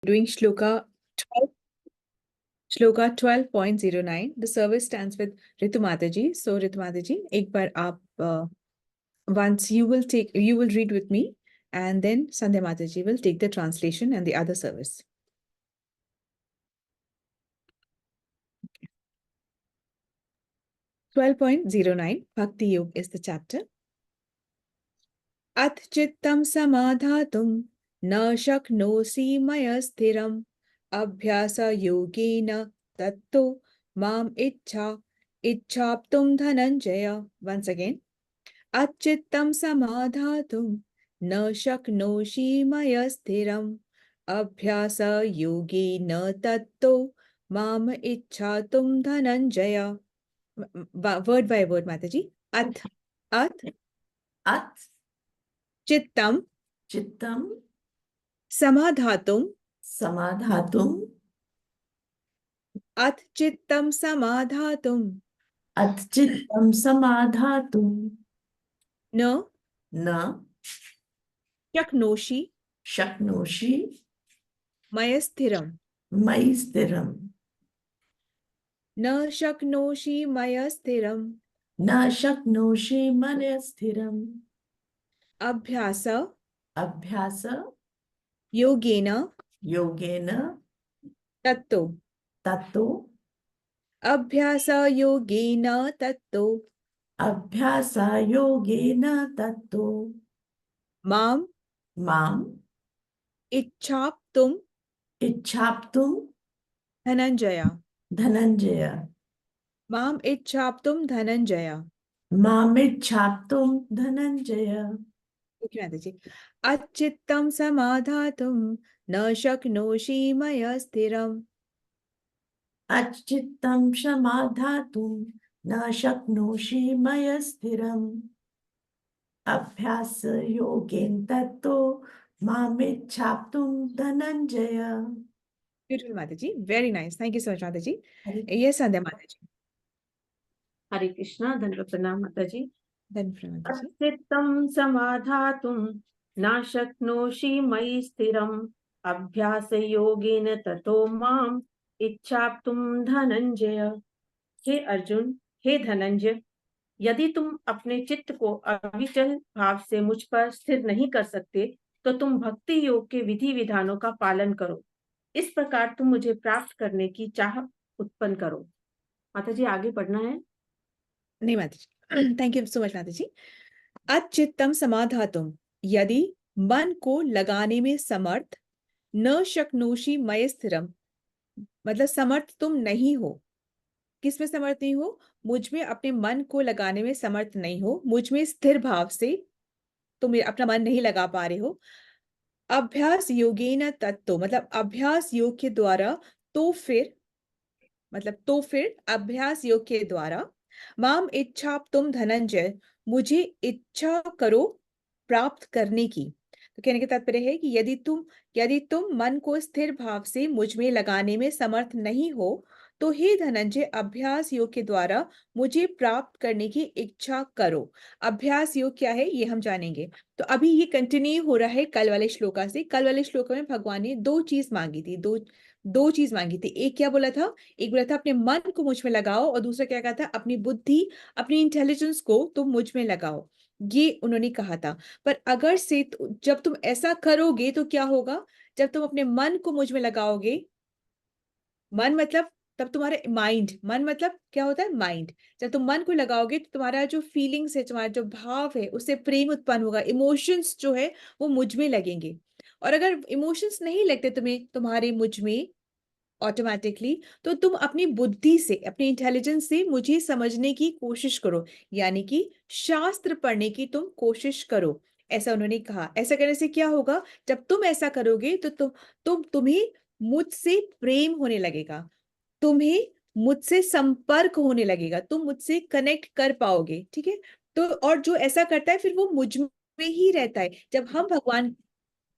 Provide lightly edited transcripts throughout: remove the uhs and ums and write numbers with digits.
doing Shloka 12.09. The service stands with Ritu Mataji. So Ritu Mataji, एक बार आप once you will read with me, and then Sandhya Mataji will take the translation and the other service. 12.09 Bhakti Yoga is the chapter. Ath chittam samadhatum na shaknosi maya sthiram abhyasa yogena tatto mam ichchaptum dhananjaya. Once again. Achittam samadhatum na shaknoshi maya sthiram abhyasa yogena tatto mam ichchatum dhananjaya. Word by word, Mataji. Ath chittam samadhatum ath chittam samadhatum na shaknoshi maya sthiram na shaknoshi maya sthiram abhyasa yogena tatto abhyasa yogena tatto mam ichchaptum dhananjaya mam ichchaptum dhananjaya. Okay, Mataji. Achittam samadhatum na shaknoshi maya sthiram Abhyasa yogen tatto mamichhaptum dhananjaya. Beautiful, Mataji. Very nice. Thank you so much, Mataji. Yes, Sandhya Mataji. Hare Krishna, Dhanva Pranam Mataji. Dhanva Mataji. Achittam samadhatum na shaknoshi mai sthiram abhyasa yogena tato mam ichchaptum dhananjaya. हे अर्जुन, हे धनंजय, यदि तुम अपने चित्त को अविचल भाव से मुझ पर स्थिर नहीं कर सकते तो तुम भक्ति योग के विधि विधानों का पालन करो। इस प्रकार तुम मुझे प्राप्त करने की चाह उत्पन्न करो। माता जी आगे पढ़ना है। नहीं माताजी, थैंक यू सो मच माताजी। अचित्तम समाधातुम, यदि मन को लगाने में समर्थ, न शक्नोषि मय स्थिरम, मतलब समर्थ तुम नहीं हो। किस में समर्थ नहीं हो? मुझ में अपने मन को लगाने में समर्थ नहीं हो, मुझ में स्थिर भाव से तुम अपना मन नहीं लगा पा रहे हो। अभ्यास योगेन तत्तो, मतलब अभ्यास योग के द्वारा, तो फिर अभ्यास योग के द्वारा माम इच्छा तुम धनंजय, मुझे इच्छा करो प्राप्त करने की। तो कहने का तात्पर्य है कि यदि तुम मन को स्थिर भाव से मुझ में लगाने में समर्थ नहीं हो तो हे धनंजय अभ्यास योग के द्वारा मुझे प्राप्त करने की इच्छा करो। अभ्यास योग क्या है ये हम जानेंगे। तो अभी ये कंटिन्यू हो रहा है कल वाले श्लोका से। कल वाले श्लोक में भगवान ने दो चीज मांगी थी, दो चीज मांगी थी। एक क्या बोला था? एक बोला था अपने मन को मुझ में लगाओ, और दूसरा क्या कहा था? अपनी बुद्धि, अपनी इंटेलिजेंस को तुम मुझ में लगाओ, ये उन्होंने कहा था। पर अगर से जब तुम ऐसा करोगे तो क्या होगा? जब तुम अपने मन को मुझ में लगाओगे, मन मतलब तब तुम्हारे माइंड, मन मतलब क्या होता है? माइंड। जब तुम मन को लगाओगे तो तुम्हारा जो फीलिंग्स है, तुम्हारा जो भाव है, उससे प्रेम उत्पन्न होगा, इमोशंस जो है वो मुझ में लगेंगे। और अगर इमोशंस नहीं लगते तुम्हारे मुझ में ऑटोमेटिकली, तो तुम अपनी बुद्धि से, अपनी इंटेलिजेंस से मुझे समझने की कोशिश करो, यानी कि शास्त्र पढ़ने की तुम कोशिश करो, ऐसा उन्होंने कहा। ऐसा करने से क्या होगा? जब तुम ऐसा करोगे तो तुम्हें मुझसे प्रेम होने लगेगा, तुम्हें मुझसे संपर्क होने लगेगा, तुम मुझसे कनेक्ट कर पाओगे। ठीक है? तो और जो ऐसा करता है फिर वो मुझ में ही रहता है। जब हम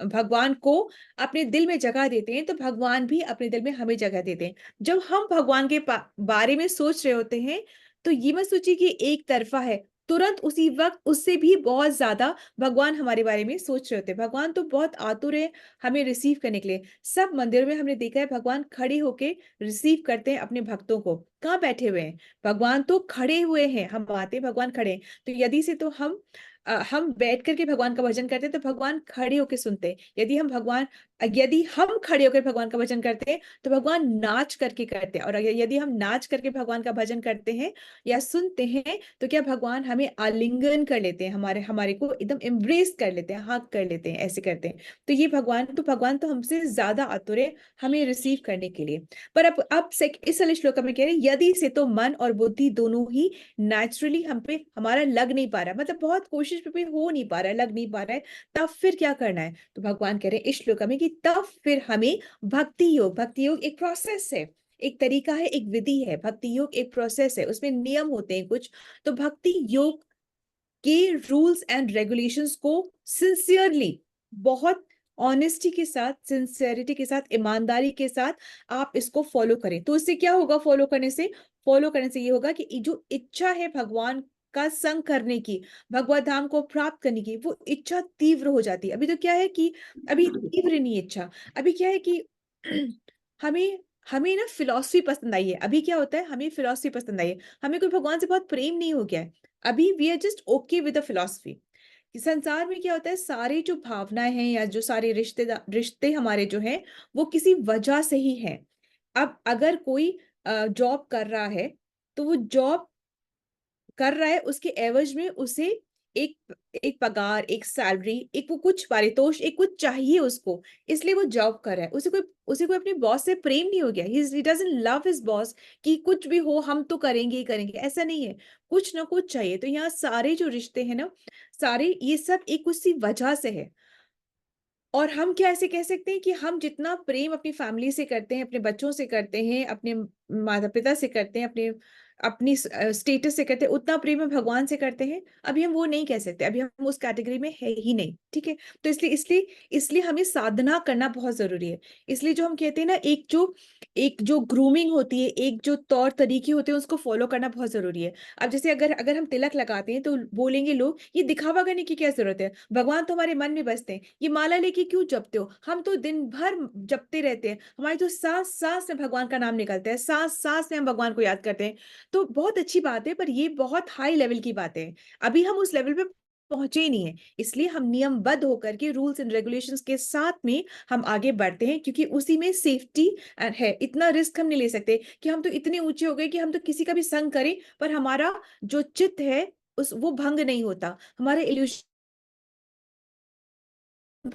भगवान को अपने दिल में जगह देते हैं तो भगवान भी अपने दिल में हमें जगह देते हैं। जब हम भगवान के बारे में सोच रहे होते हैं तो ये मत सोचिए कि एक तरफा है, तुरंत उसी वक्त उससे भी बहुत ज्यादा भगवान हमारे बारे में सोच रहे होते हैं। भगवान तो बहुत आतुर है हमें रिसीव करने के लिए। सब मंदिरों में हमने देखा है भगवान खड़े होके रिसीव करते हैं अपने भक्तों को। कहाँ बैठे हुए हैं? भगवान तो खड़े हुए हैं, हम आते हैं भगवान खड़े हैं। तो यदि से तो हम बैठ करके भगवान का भजन करते हैं तो भगवान खड़े होके सुनते हैं। यदि हम खड़े होकर भगवान का भजन करते हैं तो भगवान नाच करके करते हैं। और यदि हम नाच करके भगवान का भजन करते हैं या सुनते हैं तो क्या भगवान हमें आलिंगन कर लेते हैं, हमारे हमारे को एकदम एम्ब्रेस कर लेते हैं, हक कर लेते हैं, ऐसे करते हैं। तो ये भगवान तो हमसे ज्यादा आतुर है हमें रिसीव करने के लिए। पर अब इस वाले श्लोक में कह रहे हैं यदि से तो मन और बुद्धि दोनों ही नेचुरली हम पे हमारा लग नहीं पा रहा है, मतलब बहुत कोशिश पे भी हो नहीं पा रहा है, लग नहीं पा रहा है, तब फिर क्या करना है? तो भगवान कह रहे हैं इस श्लोक में कि तब फिर हमें भक्ति योग एक प्रोसेस है, एक तरीका है, एक विधि है। भक्ति योग एक प्रोसेस है, उसमें नियम होते हैं कुछ। तो भक्ति योग के रूल्स एंड रेगुलेशंस को सिंसियरली, बहुत ऑनेस्टी के साथ, सिंसियरिटी के साथ, ईमानदारी के साथ आप इसको फॉलो करें। तो इससे क्या होगा? फॉलो करने से ये होगा कि जो इच्छा है भगवान का संग करने की, भगवत धाम को प्राप्त करने की, वो इच्छा तीव्र हो जाती है। अभी तो क्या है कि अभी तीव्र नहीं है इच्छा। अभी क्या है कि हमें हमें ना फिलॉसफी पसंद आई है। अभी क्या होता है, हमें फिलॉसफी पसंद आई है, हमें कोई भगवान से बहुत प्रेम नहीं हो गया है। अभी we are just okay with the philosophy. संसार में क्या होता है, सारी जो भावनाएं हैं या जो सारे रिश्ते हमारे जो हैं वो किसी वजह से ही हैं। अब अगर कोई जॉब कर रहा है तो वो जॉब कर रहा है, उसके एवज में उसे एक एक पगार, एक सैलरी, एक वो कुछ पारितोष, एक कुछ चाहिए उसको, इसलिए वो जॉब कर रहा है। उसे कोई अपने बॉस से प्रेम नहीं हो गया, he doesn't love his boss कि कुछ भी हो हम तो करेंगे ही करेंगे, ऐसा नहीं है। कुछ ना कुछ चाहिए। तो यहाँ सारे जो रिश्ते हैं ना, सारे ये सब एक उसी वजह से है। और हम क्या ऐसे कह सकते हैं कि हम जितना प्रेम अपनी फैमिली से करते हैं, अपने बच्चों से करते हैं, अपने माता पिता से करते हैं, अपनी स्टेटस से करते हैं, उतना प्रेम हम भगवान से करते हैं? अभी हम वो नहीं कह सकते, अभी हम उस कैटेगरी में है ही नहीं। ठीक है? तो इसलिए इसलिए इसलिए हमें साधना करना बहुत जरूरी है। इसलिए जो हम कहते हैं ना, एक जो ग्रूमिंग होती है, एक जो तौर तरीके होते हैं, उसको फॉलो करना बहुत जरूरी है। अब जैसे अगर अगर हम तिलक लगाते हैं तो बोलेंगे लोग ये दिखावा करने की क्या जरूरत है, भगवान तो हमारे मन में बसते हैं, ये माला लेके क्यों जपते हो? हम तो दिन भर जपते रहते हैं, हमारी तो सांस सांस में भगवान का नाम निकलता है, सांस सांस में हम भगवान को याद करते हैं। तो बहुत अच्छी बात है, पर ये बहुत हाई लेवल की बातें हैं। अभी हम उस लेवल पे पहुंचे ही नहीं है। इसलिए हम नियमबद्ध होकर के रूल्स एंड रेगुलेशंस के साथ में हम आगे बढ़ते हैं, क्योंकि उसी में सेफ्टी है। इतना रिस्क हम नहीं ले सकते कि हम तो इतने ऊंचे हो गए कि हम तो किसी का भी संग करें पर हमारा जो चित्त है उस वो भंग नहीं होता, हमारे इल्यूशन।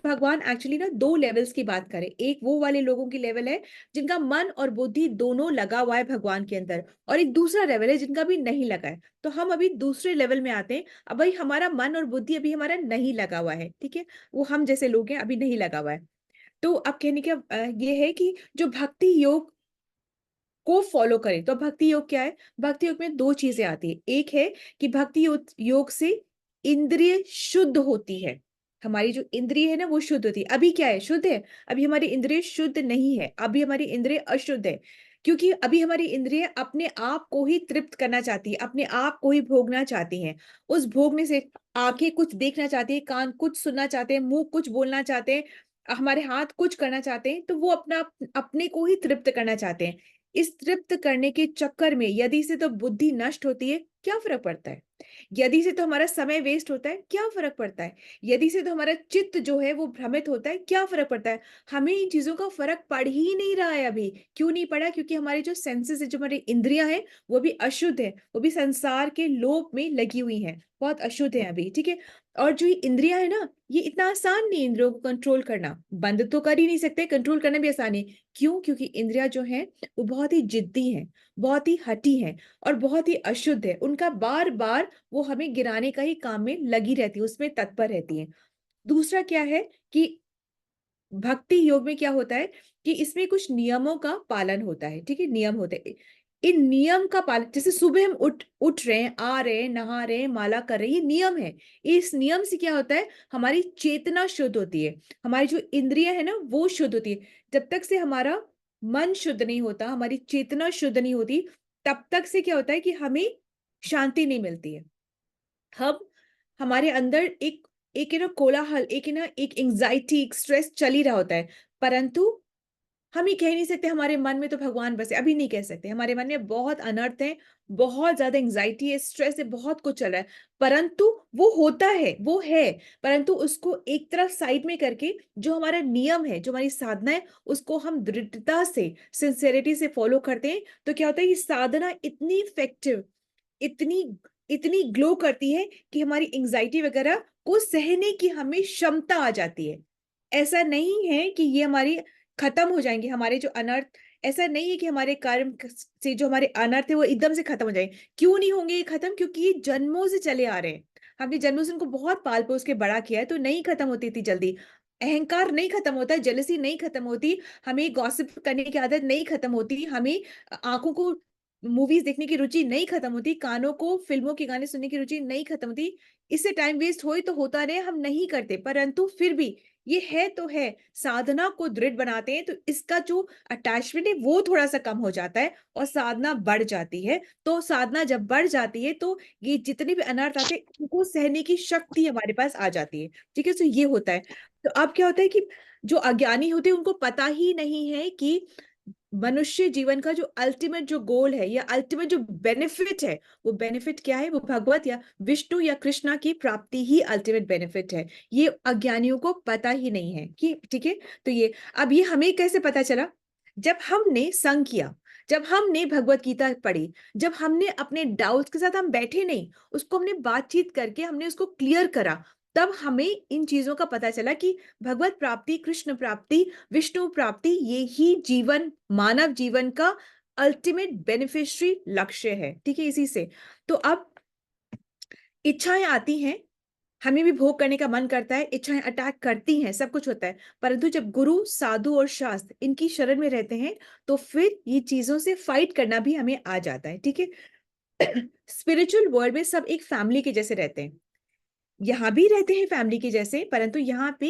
भगवान एक्चुअली ना दो लेवल्स की बात करें, एक वो वाले लोगों की लेवल है जिनका मन और बुद्धि दोनों लगा हुआ है भगवान के अंदर, और एक दूसरा लेवल है जिनका भी नहीं लगा है। तो हम अभी दूसरे लेवल में आते हैं। अब भाई हमारा मन और बुद्धि अभी हमारा नहीं लगा हुआ है, ठीक है, वो हम जैसे लोग हैं, अभी नहीं लगा हुआ है। तो अब कहने का ये है कि जो भक्ति योग को फॉलो करें। तो भक्ति योग क्या है? भक्ति योग में दो चीजें आती है। एक है कि योग से इंद्रिय शुद्ध होती है, हमारी जो इंद्रिय है ना वो शुद्ध होती है। अभी क्या है? शुद्ध है। अभी हमारी इंद्रिय शुद्ध नहीं है, अभी हमारी इंद्रिय अशुद्ध है, क्योंकि अभी हमारी इंद्रिय अपने आप को ही तृप्त करना चाहती है, अपने आप को ही भोगना चाहती हैं। उस भोगने से आंखें कुछ देखना चाहती है, कान कुछ सुनना चाहते हैं, मुंह कुछ बोलना चाहते हैं, हमारे हाथ कुछ करना चाहते हैं, तो वो अपने को ही तृप्त करना चाहते हैं। इस तृप्त करने के चक्कर में यदि से तो बुद्धि नष्ट होती है, क्या फर्क पड़ता है? यदि से तो हमारा समय वेस्ट होता है, क्या फर्क पड़ता है? यदि से तो हमारा चित्त जो है वो भ्रमित होता है, क्या फर्क पड़ता है? हमें इन चीजों का फर्क पड़ ही नहीं रहा है अभी। क्यों नहीं पड़ा? क्योंकि हमारे जो सेंसेस है, जो हमारी इंद्रियां हैं, वो भी अशुद्ध है, वो भी संसार के लोभ में लगी हुई हैं, बहुत अशुद्ध है अभी। ठीक है? और जो ये इंद्रियां है ना, ये इतना आसान नहीं है इंद्रियों को कंट्रोल करना। बंद तो कर ही नहीं सकते, कंट्रोल करना भी आसान है। क्यों? क्योंकि इंद्रियां जो है वो बहुत ही जिद्दी हैं, बहुत ही हठी हैं, और बहुत ही अशुद्ध है। उनका बार बार वो हमें गिराने का ही काम में लगी रहती है, उसमें तत्पर रहती है। दूसरा क्या है कि भक्ति योग में क्या होता है कि इसमें कुछ नियमों का पालन होता है। ठीक है? नियम होते हैं। इन नियम का पालन, जैसे सुबह हम उठ उठ रहे हैं, आ रहे हैं, नहा रहे हैं, माला कर रहे हैं, ये नियम है। इस नियम से क्या होता है? हमारी चेतना शुद्ध होती है, हमारी जो इंद्रियां है ना वो शुद्ध होती है। जब तक से हमारा मन शुद्ध नहीं होता, हमारी चेतना शुद्ध नहीं होती, तब तक से क्या होता है कि हमें शांति नहीं मिलती है। हम हमारे अंदर एक एक कोलाहल, एक एंजाइटी, एक स्ट्रेस चल ही रहा होता है, परंतु हम ये कह नहीं सकते हमारे मन में तो भगवान बसे, अभी नहीं कह सकते। हमारे मन में बहुत अनर्थ है, बहुत ज़्यादा एंग्ज़ायटी है, स्ट्रेस है, बहुत कुछ चल रहा है। परंतु वो होता है, वो है, परंतु उसको एक तरफ साइड में करके जो हमारा नियम है, जो हमारी साधना है, उसको हम दृढ़ता से, सिंसेरिटी से फ़ॉलो करते हैं, तो क्या होता है, ये साधना इतनी इफ़ेक्टिव, इतनी इतनी ग्लो करती है कि हमारी एंग्ज़ायटी वगैरह को सहने की हमें क्षमता आ जाती है। ऐसा नहीं है कि ये हमारी खत्म हो जाएँगे, हमारे जो अनर्थ, ऐसा नहीं है कि हमारे कर्म से जो हमारे अनर्थ है वो एकदम से खत्म हो जाएँगे। क्यों नहीं होंगे ये खत्म? क्योंकि ये जन्मों से चले आ रहे हैं। हमने जन्मों से उनको बहुत पाल-पोस के बड़ा किया है, तो नहीं खत्म होती इतनी जल्दी। अहंकार नहीं खत्म होता है, जेलसी नहीं खत्म होती, हमें गॉसिप करने की आदत नहीं खत्म होती, हमें आँखों को मूवीज़ देखने की रुचि नहीं खत्म होती, कानों को फ़िल्मों के गाने सुनने की रुचि नहीं खत्म होती। इससे टाइम वेस्ट होए तो होता रहे, हम नहीं करते, परंतु फिर भी ये है तो है, साधना को दृढ़ बनाते हैं, तो इसका जो अटैचमेंट है वो थोड़ा-सा कम हो जाता है और साधना बढ़ जाती है। तो साधना जब बढ़ जाती है तो ये जितने भी अनर्थ आते हैं, उनको सहने की शक्ति हमारे पास आ जाती है। ठीक है? तो ये होता है। तो अब क्या होता है कि जो अज्ञानी होते हैं उनको पता ही नहीं है कि मनुष्य जीवन का जो अल्टीमेट जो गोल है या अल्टीमेट जो बेनिफिट है, वो बेनिफिट क्या है? वो भगवत या विष्णु या कृष्णा की प्राप्ति ही अल्टीमेट बेनिफिट है। ये अज्ञानियों को पता ही नहीं है कि ठीक है? तो ये अब ये हमें कैसे पता चला? जब हमने संग किया, जब हमने भगवत गीता पढ़ी, जब हमने अपने डाउट्स के साथ हम बैठे नहीं, उसको हमने बातचीत करके हमने उसको क्लियर करा, तब हमें इन चीज़ों का पता चला कि भगवत प्राप्ति, कृष्ण प्राप्ति, विष्णु प्राप्ति, ये ही जीवन, मानव जीवन का अल्टीमेट बेनिफिशियरी लक्ष्य है। ठीक है? इसी से। तो अब इच्छाएँ आती हैं, हमें भी भोग करने का मन करता है, इच्छाएँ अटैक करती हैं, सब कुछ होता है। परंतु जब गुरु, साधु और शास्त्र इनकी शरण में रहते हैं, तो फिर ये चीज़ों से फाइट करना भी हमें आ जाता है। ठीक है? स्पिरिचुअल वर्ल्ड में सब एक फैमिली के जैसे रहते हैं। यहाँ भी रहते हैं फैमिली के जैसे, परंतु यहाँ पे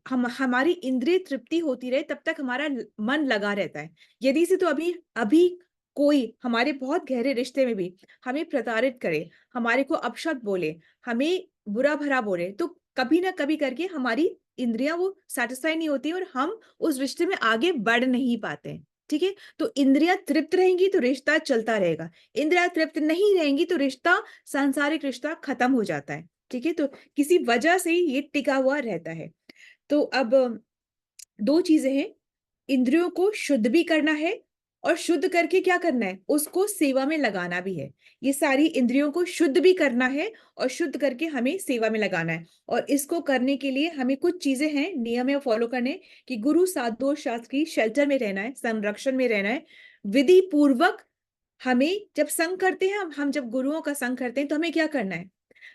हम हमारी इंद्रिय तृप्ति होती रहे तब तक हमारा मन लगा रहता है। यदि से तो अभी अभी कोई हमारे बहुत गहरे रिश्ते में भी हमें प्रताड़ित करे, हमारे को अपशब्द बोले, हमें बुरा भला बोले, तो कभी ना कभी करके हमारी इंद्रियां वो सेटिस्फाई नहीं होती और हम उस रिश्ते में आगे बढ़ नहीं पाते हैं। ठीक है? तो इंद्रियां तृप्त रहेंगी तो रिश्ता चलता रहेगा, इंद्रियां तृप्त नहीं रहेंगी तो रिश्ता, सांसारिक रिश्ता खत्म हो जाता है। ठीक है? तो किसी वजह से ये टिका हुआ रहता है। तो अब 2 चीज़ें हैं, इंद्रियों को शुद्ध भी करना है और शुद्ध करके क्या करना है? उसको सेवा में लगाना भी है। ये सारी इंद्रियों को शुद्ध भी करना है और शुद्ध करके हमें सेवा में लगाना है। और इसको करने के लिए हमें कुछ चीज़ें हैं, नियम है फॉलो करने कि गुरु, साधु और शास्त्र की शेल्टर में रहना है, संरक्षण में रहना है। विधि पूर्वक हमें जब संग करते हैं, हम जब गुरुओं का संग करते हैं, तो हमें क्या करना है?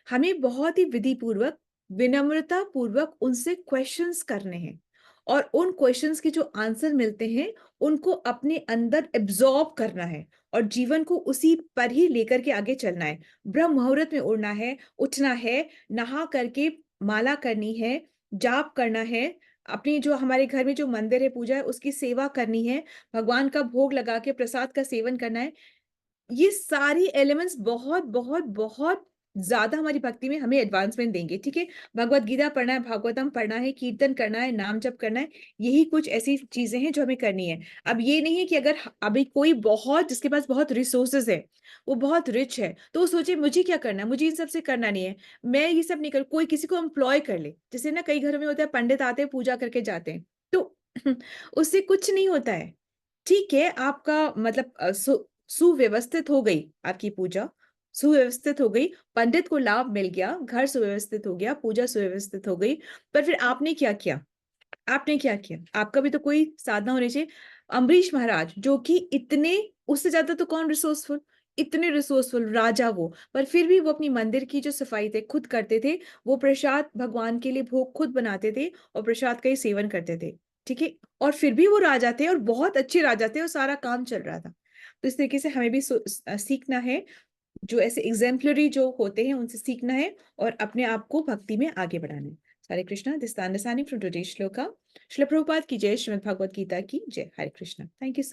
हमें बहुत ही विधि पूर्वक, विनम्रता पूर्वक उनसे क्वेश्चंस करने हैं और उन क्वेश्चंस के जो आंसर मिलते हैं, उनको अपने अंदर एब्जॉर्ब करना है और जीवन को उसी पर ही लेकर के आगे चलना है। ब्रह्म मुहूर्त में उठना है, नहा करके माला करनी है, जाप करना है, अपनी जो हमारे घर में जो मंदिर है, पूजा है, उसकी सेवा करनी है, भगवान का भोग लगा के प्रसाद का सेवन करना है। ये सारी एलिमेंट्स बहुत, बहुत, बहुत ज़्यादा हमारी भक्ति में हमें एडवांसमेंट देंगे, ठीक है? भगवत गीता पढ़ना है, भागवतम पढ़ना है, कीर्तन करना है, नाम जप करना है, यही कुछ ऐसी चीज़ें हैं जो हमें करनी है। अब ये नहीं है कि अगर अभी कोई बहुत जिसके पास बहुत रिसोर्सेज़ है, वो बहुत रिच है, तो वो सोचे मुझे क्या करना है? मुझे इन सब से करना नहीं है, मैं ये सब नहीं कर कोई किसी को एम्प्लॉय कर ले। जैसे ना कई घरों में होता है पंडित आते हैं, पूजा करके जाते हैं, तो उससे कुछ नहीं होता है। ठीक है, आपका मतलब सुव्यवस्थित हो गई आपकी पूजा, सुव्यवस्थित हो गई, पंडित को लाभ मिल गया, घर सुव्यवस्थित हो गया, पूजा सुव्यवस्थित हो गई, पर फिर आपने क्या किया? आपने क्या किया? आपका भी तो कोई साधना होनी चाहिए। अम्बरीश महाराज जो कि इतने उससे ज़्यादा तो कौन रिसोर्सफुल, इतने रिसोर्सफुल राजा वो, पर फिर भी वो अपनी मंदिर की जो सफाई थे खुद करते थे, वो प्रसाद भगवान के लिए भोग खुद बनाते थे और प्रसाद का ही सेवन करते थे, ठीक है? और फिर भी वो राजा थे और बहुत अच्छे राजा थे और सारा काम चल रहा था। तो इस तरीके से हमें भी सीखना है, जो ऐसे एग्ज़ेम्पलरी जो होते हैं उनसे सीखना है और अपने आप को भक्ति में आगे बढ़ाना है। Hare Krishna, this is the understanding from today's shloka. Srila Prabhupada की जय, श्रीमद् भगवद गीता की जय। Hare Krishna. Thank you so